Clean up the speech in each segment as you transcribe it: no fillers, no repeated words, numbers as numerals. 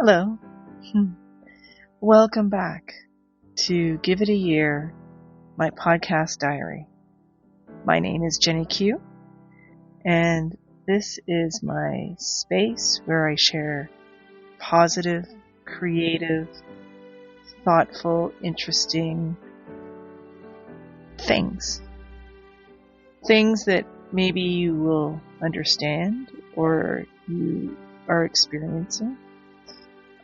Hello. Welcome back to Give It a Year, my podcast diary. My name is Jenny Q, and this is my space where I share positive, creative, thoughtful, interesting things. Things that maybe you will understand or you are experiencing.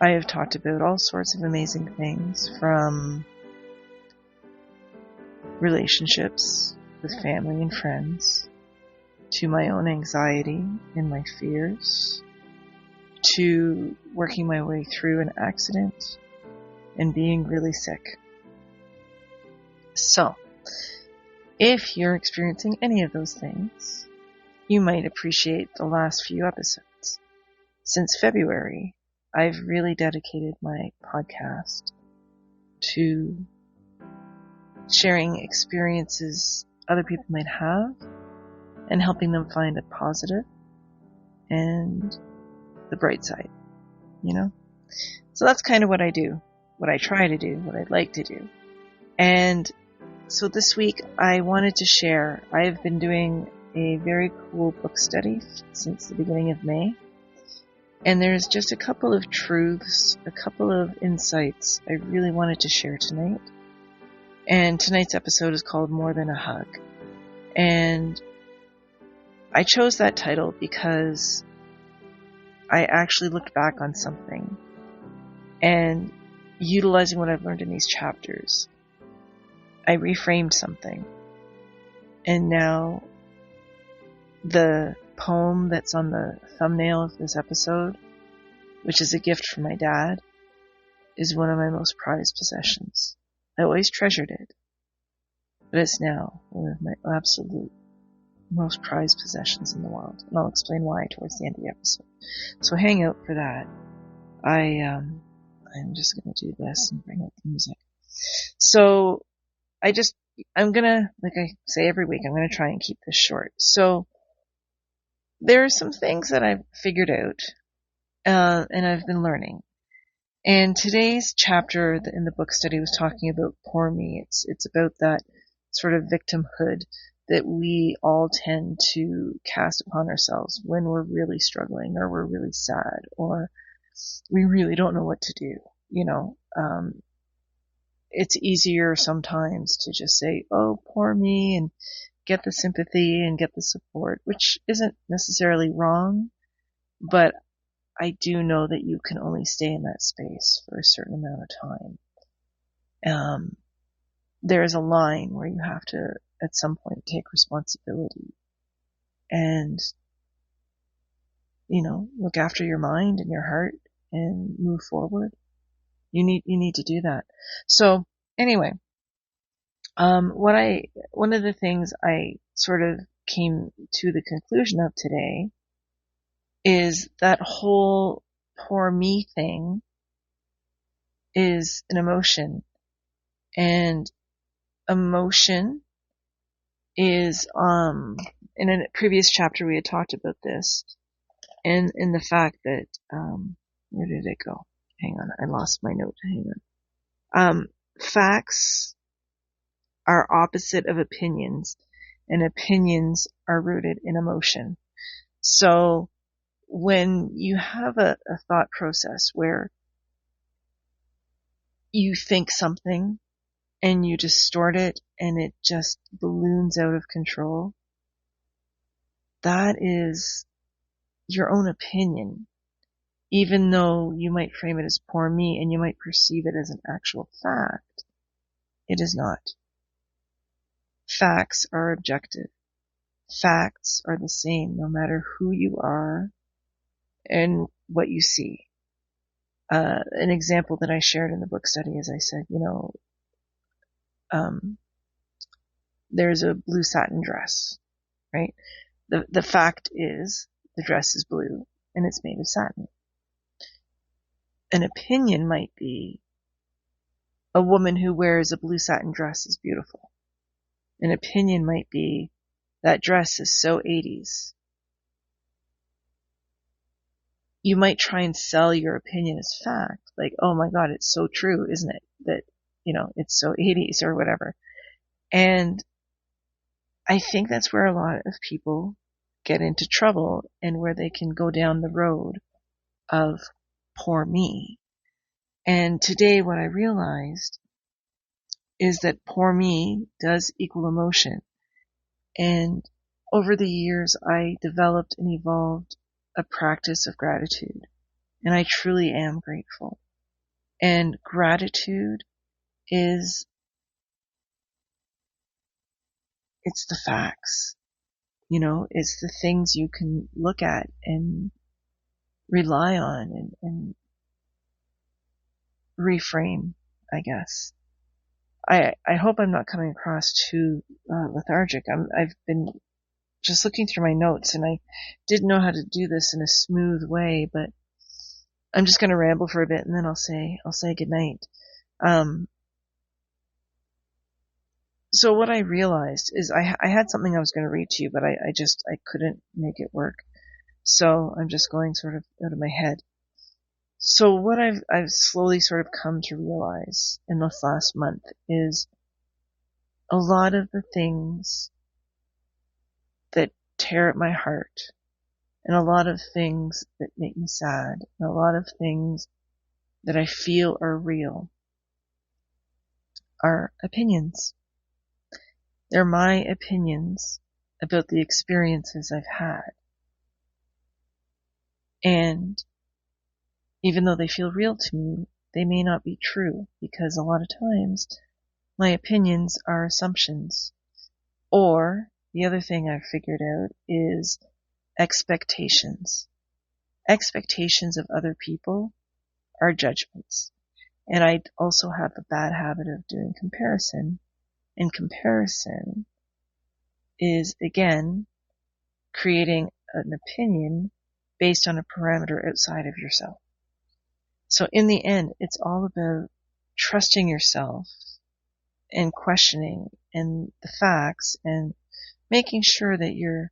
I have talked about all sorts of amazing things, from relationships with family and friends, to my own anxiety and my fears, to working my way through an accident and being really sick. So, if you're experiencing any of those things, you might appreciate the last few episodes. Since February, I've really dedicated my podcast to sharing experiences other people might have and helping them find a positive and the bright side, So that's kind of what I do, what I try to do, what I'd like to do. And so this week I wanted to share, I've been doing a very cool book study since the beginning of May. And there's just a couple of truths, a couple of insights I really wanted to share tonight. And tonight's episode is called More Than a Hug. And I chose that title because I actually looked back on something and utilizing what I've learned in these chapters, I reframed something. And now the poem that's on the thumbnail of this episode, which is a gift from my dad, is one of my most prized possessions. I always treasured it, but it's now one of my absolute most prized possessions in the world, and I'll explain why towards the end of the episode. So hang out for that. I'm just gonna do this and bring up the music. So I'm gonna, like I say every week, I'm gonna try and keep this short. So there are some things that I've figured out, and I've been learning. And today's chapter in the book study was talking about poor me. It's about that sort of victimhood that we all tend to cast upon ourselves when we're really struggling, or we're really sad, or we really don't know what to do. It's easier sometimes to just say, oh, poor me, and get the sympathy and get the support, which isn't necessarily wrong, but I do know that you can only stay in that space for a certain amount of time. There's a line where you have to, at some point, take responsibility and, look after your mind and your heart and move forward. You need to do that. So anyway, one of the things I sort of came to the conclusion of today is that whole poor me thing is an emotion. And emotion is, in a previous chapter we had talked about this, and in the fact that, where did it go? Hang on, I lost my note. Hang on. Facts are opposite of opinions, and opinions are rooted in emotion. So when you have a thought process where you think something and you distort it and it just balloons out of control, that is your own opinion. Even though you might frame it as poor me and you might perceive it as an actual fact, it is not. Facts are objective. Facts are the same no matter who you are and what you see. An example that I shared in the book study is I said, there's a blue satin dress, right? The fact is the dress is blue and it's made of satin. An opinion might be a woman who wears a blue satin dress is beautiful. An opinion might be that dress is so 80s. you might try and sell your opinion as fact. Like, oh my God, it's so true, isn't it? That, it's so 80s or whatever. And I think that's where a lot of people get into trouble and where they can go down the road of poor me. And today what I realized is that poor me does equal emotion. And over the years, I developed and evolved a practice of gratitude. And I truly am grateful. And gratitude it's the facts. It's the things you can look at and rely on and reframe, I guess. I hope I'm not coming across too lethargic. I've been just looking through my notes, and I didn't know how to do this in a smooth way, but I'm just going to ramble for a bit, and then I'll say goodnight. So what I realized is I had something I was going to read to you, but I couldn't make it work. So I'm just going sort of out of my head. So what I've slowly sort of come to realize in this last month is a lot of the things that tear at my heart, and a lot of things that make me sad, and a lot of things that I feel are real, are opinions. They're my opinions about the experiences I've had. And even though they feel real to me, they may not be true, because a lot of times my opinions are assumptions. Or the other thing I've figured out is expectations. Expectations of other people are judgments. And I also have the bad habit of doing comparison. And comparison is, again, creating an opinion based on a parameter outside of yourself. So in the end, it's all about trusting yourself and questioning and the facts and making sure that you're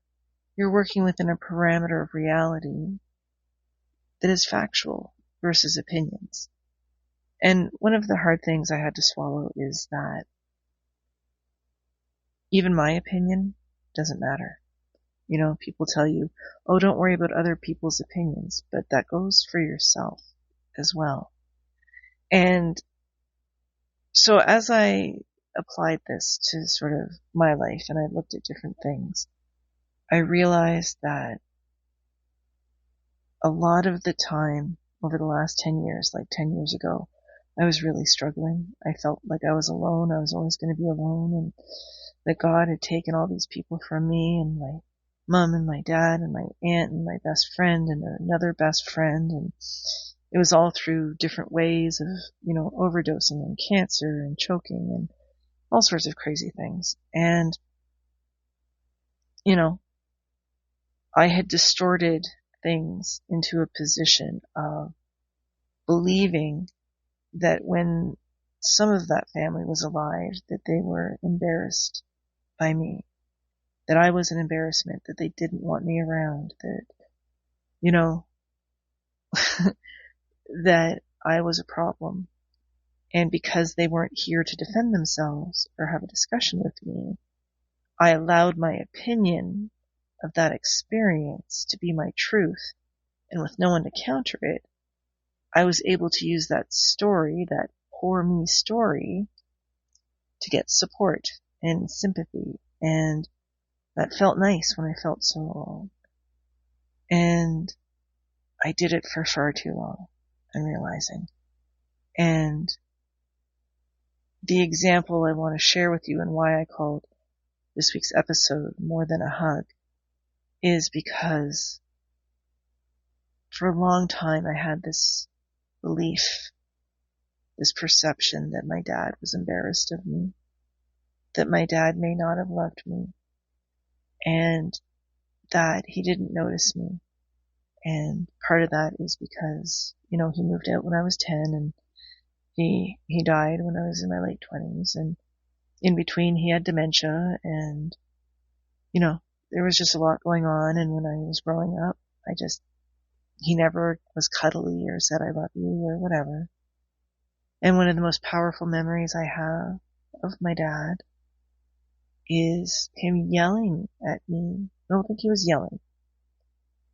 working within a parameter of reality that is factual versus opinions. And one of the hard things I had to swallow is that even my opinion doesn't matter. People tell you, oh, don't worry about other people's opinions, but that goes for yourself as well. And so as I applied this to sort of my life and I looked at different things, I realized that a lot of the time over the last 10 years, like 10 years ago, I was really struggling. I felt like I was alone. I was always going to be alone, and that God had taken all these people from me, and my mom and my dad and my aunt and my best friend and another best friend, and it was all through different ways of, overdosing and cancer and choking and all sorts of crazy things. And, I had distorted things into a position of believing that when some of that family was alive, that they were embarrassed by me, that I was an embarrassment, that they didn't want me around, that, that I was a problem. And because they weren't here to defend themselves or have a discussion with me, I allowed my opinion of that experience to be my truth, and with no one to counter it, I was able to use that story, that poor me story, to get support and sympathy, and that felt nice when I felt so alone. And I did it for far too long, I'm realizing. And the example I want to share with you and why I called this week's episode More Than a Hug is because for a long time I had this belief, this perception that my dad was embarrassed of me, that my dad may not have loved me, and that he didn't notice me. And part of that is because, he moved out when I was 10, and he died when I was in my late 20s, and in between he had dementia, and, there was just a lot going on. And when I was growing up, I just He never was cuddly or said I love you or whatever. And one of the most powerful memories I have of my dad is him yelling at me. I don't think he was yelling.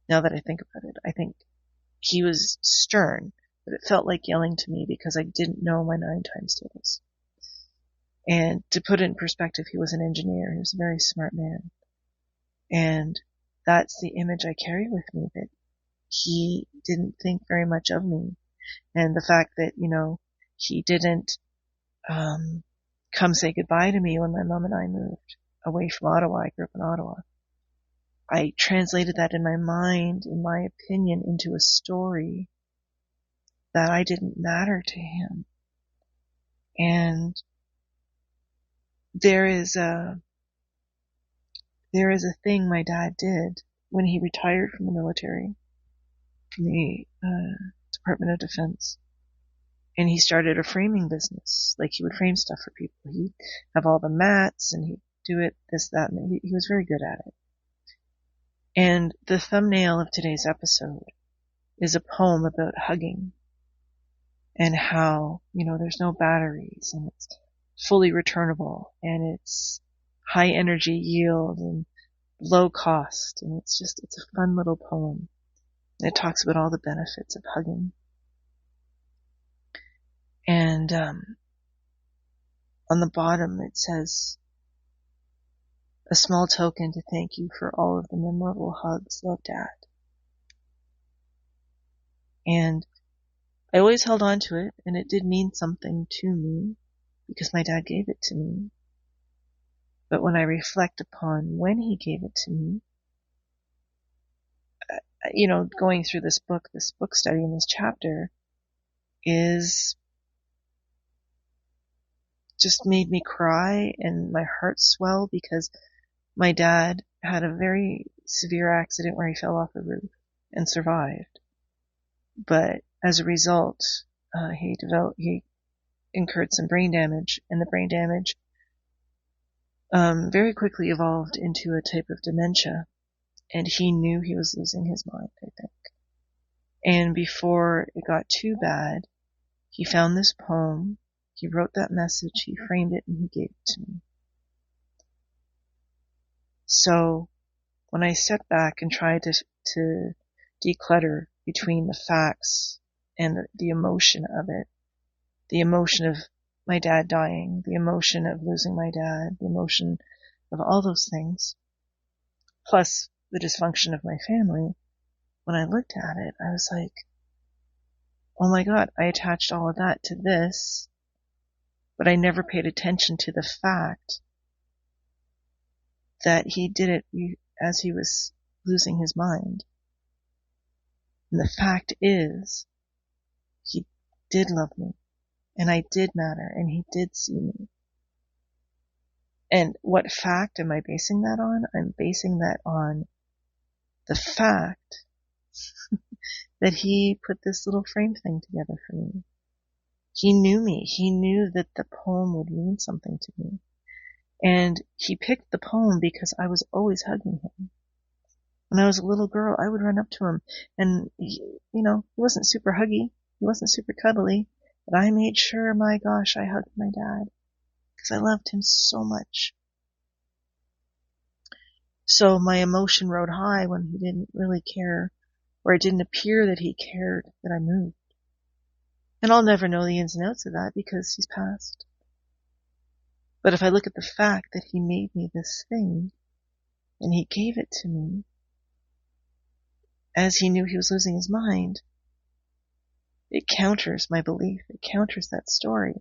Now that I think about it, I think he was stern, but it felt like yelling to me because I didn't know my 9 times tables. And to put it in perspective, he was an engineer. He was a very smart man. And that's the image I carry with me, that he didn't think very much of me. And the fact that, he didn't come say goodbye to me when my mom and I moved away from Ottawa. I grew up in Ottawa. I translated that in my mind, in my opinion, into a story that I didn't matter to him. And there is a thing my dad did when he retired from the military, from the Department of Defense. And he started a framing business. Like, he would frame stuff for people. He'd have all the mats and he'd do it, this, that, and he was very good at it. And the thumbnail of today's episode is a poem about hugging and how, there's no batteries and it's fully returnable and it's high energy yield and low cost. And it's a fun little poem. And it talks about all the benefits of hugging. And on the bottom it says, "A small token to thank you for all of the memorable hugs. Love, Dad." And I always held on to it, and it did mean something to me because my dad gave it to me. But when I reflect upon when he gave it to me, going through this book study in this chapter is just made me cry and my heart swell, because my dad had a very severe accident where he fell off a roof and survived. But as a result, he incurred some brain damage, and the brain damage very quickly evolved into a type of dementia, and he knew he was losing his mind, I think. And before it got too bad, he found this poem, he wrote that message, he framed it, and he gave it to me. So when I stepped back and tried to declutter between the facts and the emotion of it, the emotion of my dad dying, the emotion of losing my dad, the emotion of all those things, plus the dysfunction of my family, when I looked at it, I was like, oh my God, I attached all of that to this, but I never paid attention to the fact that he did it as he was losing his mind. And the fact is, he did love me, and I did matter, and he did see me. And what fact am I basing that on? I'm basing that on the fact that he put this little frame thing together for me. He knew me. He knew that the poem would mean something to me. And he picked the poem because I was always hugging him. When I was a little girl, I would run up to him, and he wasn't super huggy. He wasn't super cuddly, but I made sure, my gosh, I hugged my dad because I loved him so much. So my emotion rode high when he didn't really care, or it didn't appear that he cared that I moved. And I'll never know the ins and outs of that because he's passed. But if I look at the fact that he made me this thing, and he gave it to me, as he knew he was losing his mind, it counters my belief. It counters that story.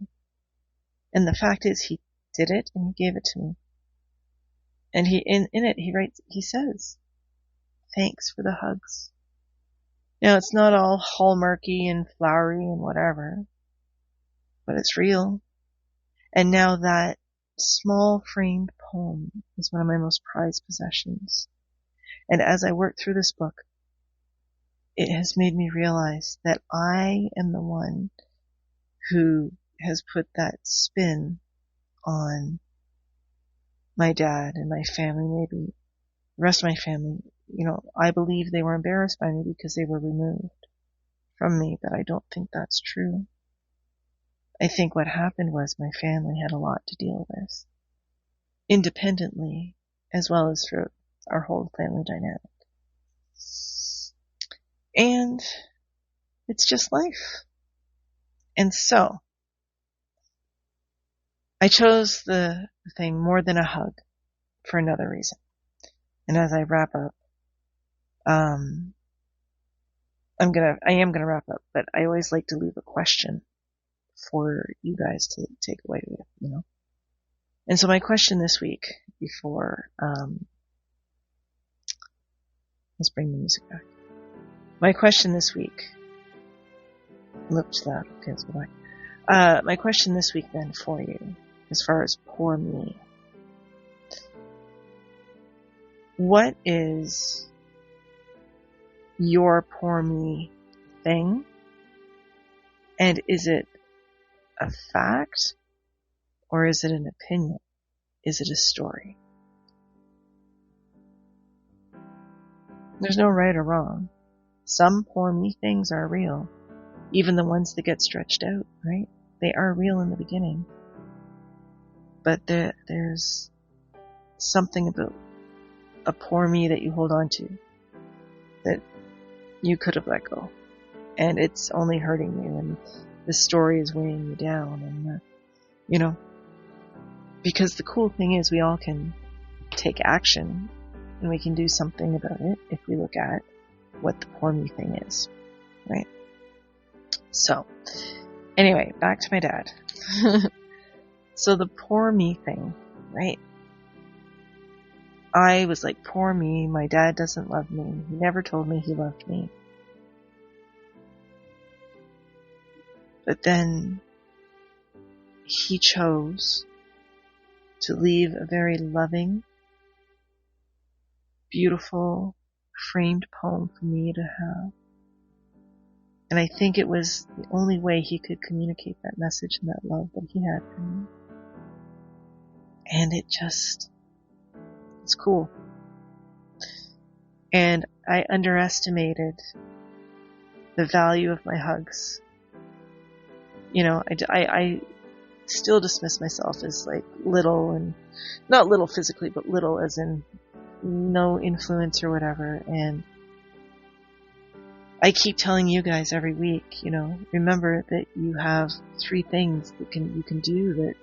And the fact is, he did it and he gave it to me. And in it, he says, thanks for the hugs. Now, it's not all hallmarky and flowery and whatever, but it's real. And now that small framed poem is one of my most prized possessions. And as I work through this book, it has made me realize that I am the one who has put that spin on my dad and my family, maybe the rest of my family, I believe they were embarrassed by me because they were removed from me, but I don't think that's true. I think what happened was my family had a lot to deal with, independently, as well as through our whole family dynamic. And it's just life. And so, I chose the thing more than a hug for another reason. And as I wrap up, I am gonna wrap up, but I always like to leave a question for you guys to take away with, And so my question this week, before, let's bring the music back. My question this week, looks loud, okay, let's go back. My question this week then for you, as far as poor me, what is your poor me thing? And is it a fact, or is it an opinion? Is it a story? There's no right or wrong. Some poor me things are real. Even the ones that get stretched out, right? They are real in the beginning. But there's something about a poor me that you hold on to that you could have let go. And it's only hurting you, and the story is weighing you down, and, because the cool thing is we all can take action, and we can do something about it if we look at what the poor me thing is, right? So, anyway, back to my dad. So the poor me thing, right? I was like, poor me, my dad doesn't love me. He never told me he loved me. But then he chose to leave a very loving, beautiful, framed poem for me to have. And I think it was the only way he could communicate that message and that love that he had for me. And it's cool. And I underestimated the value of my hugs. I still dismiss myself as like little, and not little physically, but little as in no influence or whatever. And I keep telling you guys every week, remember that you have 3 things that you can do that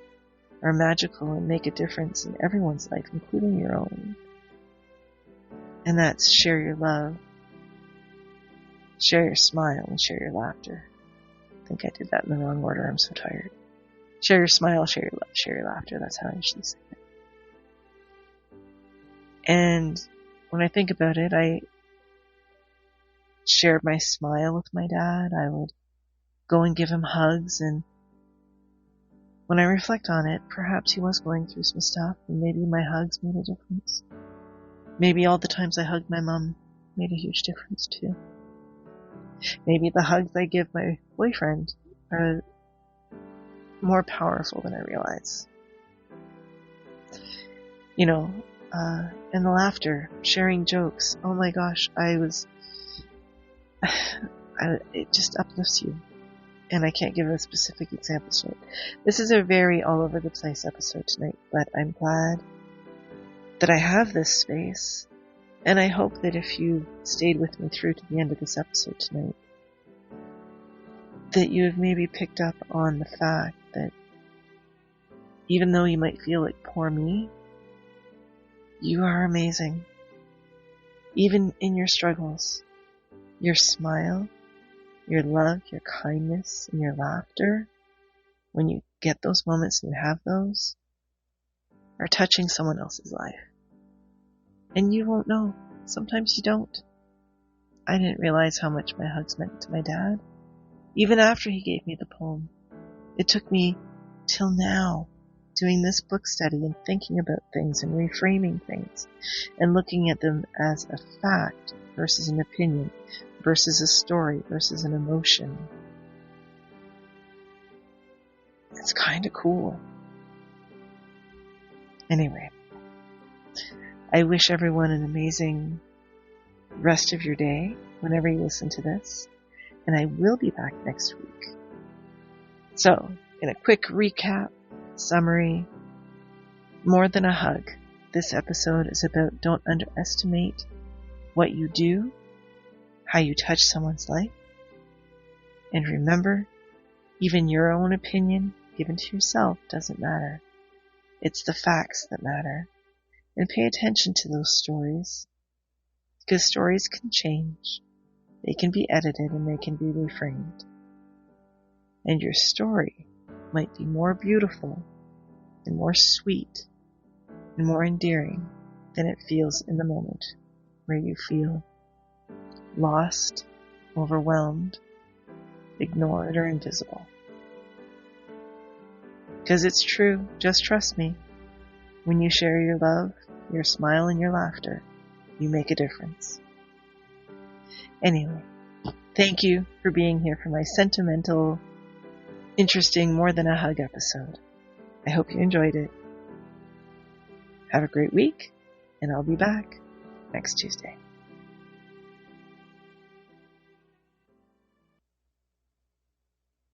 are magical and make a difference in everyone's life, including your own. And that's share your love, share your smile, and share your laughter. I think I did that in the wrong order. I'm so tired. Share your smile, share your love, share your laughter. That's how I usually say it. And when I think about it, I shared my smile with my dad. I would go and give him hugs, and when I reflect on it, perhaps he was going through some stuff, and maybe my hugs made a difference. Maybe all the times I hugged my mom made a huge difference too. Maybe the hugs I give my boyfriend are more powerful than I realize. And the laughter, sharing jokes. Oh my gosh, it just uplifts you. And I can't give a specific example tonight. This is a very all over the place episode tonight, but I'm glad that I have this space. And I hope that if you stayed with me through to the end of this episode tonight, that you have maybe picked up on the fact that even though you might feel like poor me, you are amazing. Even in your struggles, your smile, your love, your kindness, and your laughter, when you get those moments and you have those, are touching someone else's life. And you won't know. Sometimes you don't. I didn't realize how much my hugs meant to my dad, even after he gave me the poem. It took me till now, doing this book study and thinking about things and reframing things and looking at them as a fact versus an opinion versus a story versus an emotion. It's kind of cool. Anyway, I wish everyone an amazing rest of your day whenever you listen to this, and I will be back next week. So, in a quick recap, summary, more than a hug. This episode is about don't underestimate what you do, how you touch someone's life, and remember, even your own opinion given to yourself doesn't matter. It's the facts that matter. And pay attention to those stories, because stories can change. They can be edited and they can be reframed. And your story might be more beautiful and more sweet and more endearing than it feels in the moment where you feel lost, overwhelmed, ignored, or invisible. Because it's true, just trust me. When you share your love, your smile, and your laughter, you make a difference. Anyway, thank you for being here for my sentimental, interesting, more than a hug episode. I hope you enjoyed it. Have a great week, and I'll be back next Tuesday.